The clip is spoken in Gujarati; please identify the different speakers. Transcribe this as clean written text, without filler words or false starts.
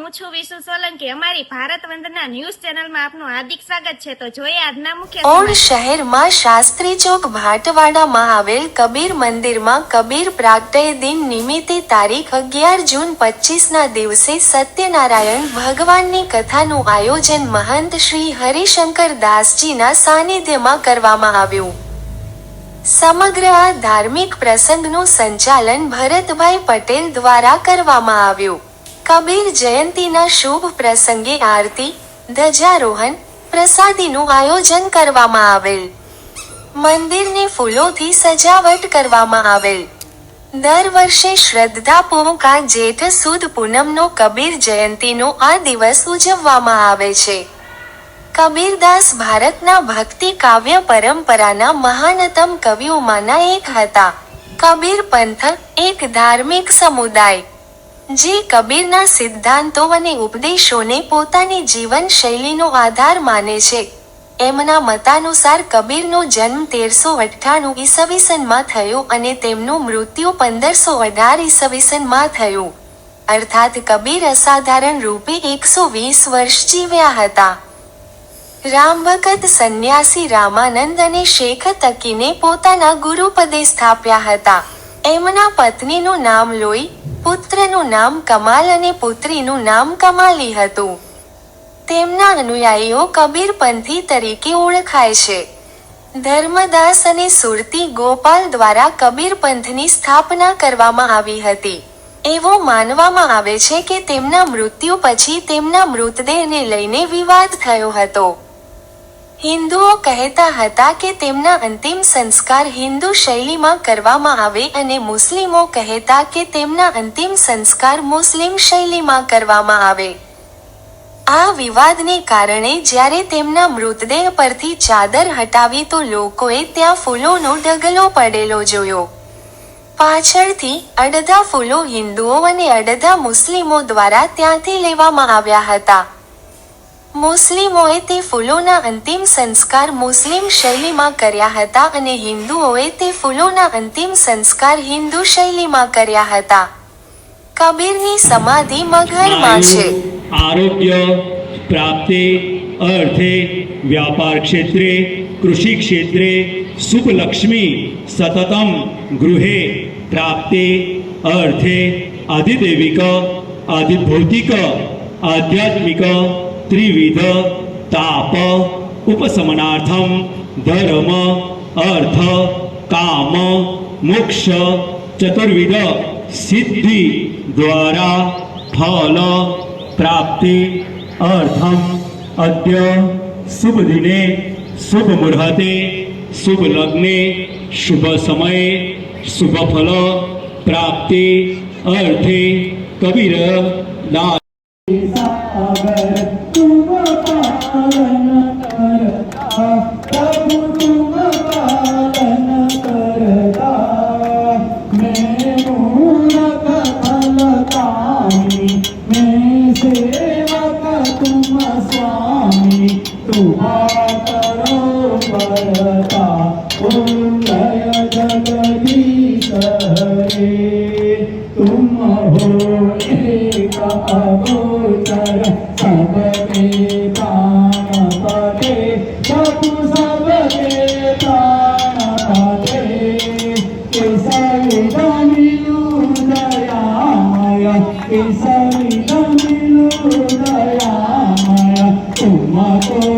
Speaker 1: હું છું વિશુ સોલંકી। અમારી ભારત વંદના ન્યૂઝ ચેનલમાં આપનું હાર્દિક સ્વાગત છે। તો જોઈએ આજના મુખ્ય
Speaker 2: ઓડ શહેરમાં શાસ્ત્રી ચોક ભાટવાડામાં આવેલ કબીર મંદિરમાં કબીર પ્રાગટ્ય દિન નિમિત્તે તારીખ 11 જૂન 25ના દિવસે સત્યનારાયણ ભગવાનની કથાનું આયોજન મહંત શ્રી હરિશંકર દાસજીના સાનિધ્યમાં કરવામાં આવ્યું। સમગ્ર આ ધાર્મિક પ્રસંગનું સંચાલન ભરતભાઈ પટેલ દ્વારા કરવામાં આવ્યું। કબીર જયંતીના શુભ પ્રસંગે આરતી, ધ્વજારોહણ, પ્રસાદીનું આયોજન કરવામાં આવેલ। મંદિરને ફૂલોથી સજાવટ કરવામાં આવેલ। દર વર્ષે શ્રદ્ધાપૂર્વક આ જેઠ સુદ પૂનમનો કબીર જયંતીનો આ દિવસ ઉજવવામાં આવે છે। કબીરદાસ ભારતના ભક્તિ કાવ્ય પરંપરાના મહાનતમ કવિઓમાંના એક હતા। કબીર પંથ એક ધાર્મિક સમુદાય જે કબીરના સિદ્ધાંતો અને ઉપદેશોને પોતાની જીવન શૈલીનો આધાર માને છે। એમના મતાનુસાર કબીરનો જન્મ 1398 ઈસવીસનમાં થયો અને તેમનું મૃત્યુ 1518 ઈસવીસનમાં થયું, અર્થાત કબીર અસાધારણ રૂપે 120 વર્ષ જીવ્યા હતા। રામભગત સંન્યાસી રામાનંદ અને શેખ તકીને પોતાના ગુરુપદે સ્થાપ્યા હતા। એમના પત્નીનું નામ લોઈ, પુત્રનું નામ કમાલ અને પુત્રીનું નામ કમાલી હતું। તેમના અનુયાયીઓ કબીરપંથી તરીકે ઓળખાય છે। ધર્મદાસ અને સુરતી ગોપાલ દ્વારા કબીરપંથની સ્થાપના કરવામાં આવી હતી। એવું માનવામાં આવે છે કે તેમના મૃત્યુ પછી તેમના મૃતદેહને લઈને વિવાદ થયો હતો। હિન્દુઓ કહેતા હતા કે તેમના અંતિમ સંસ્કાર હિન્દુ શૈલીમાં કરવામાં આવે અને મુસ્લિમો કહેતા કે તેમના અંતિમ સંસ્કાર મુસ્લિમ શૈલીમાં કરવામાં આવે। આ વિવાદને કારણે જ્યારે તેમના મૃતદેહ પરથી ચાદર હટાવી તો લોકોએ ત્યાં ફૂલોનો ઢગલો પડેલો જોયો। પાછળથી અડધા ફૂલો હિન્દુઓ અને અડધા મુસ્લિમો દ્વારા ત્યાંથી લેવામાં આવ્યા હતા। મુસ્લિમોએ તે ફૂલોના અંતિમ સંસ્કાર મુસ્લિમ શૈલીમાં કર્યા હતા અને હિન્દુઓએ તે ફૂલોના અંતિમ સંસ્કાર હિન્દુ શૈલીમાં કર્યા હતા। કબીરની સમાધિ મગહરમાં છે।
Speaker 3: આરોગ્ય પ્રાપ્તિ અર્થે, વ્યાપાર ક્ષેત્રે, કૃષિ ક્ષેત્રે, શુભ લક્ષ્મી સતતમ ગૃહે પ્રાપ્તિ અર્થે, આધિદૈવિક આધિભૌતિક આધ્યાત્મિક ત્રિવિધ તાપ ઉપશમનાર્થમ ધર્મ અર્થ કામ મોક્ષ ચતુર્વિધ સિદ્ધિ દ્વારા ફલ પ્રાપ્તિ અર્થમ અદ્ય શુભ દિને શુભ મુહૂર્તે શુભ લગ્ને શુભ સમયે શુભ ફલ પ્રાપ્તિ અર્થે કબીર દાસ
Speaker 4: Tumato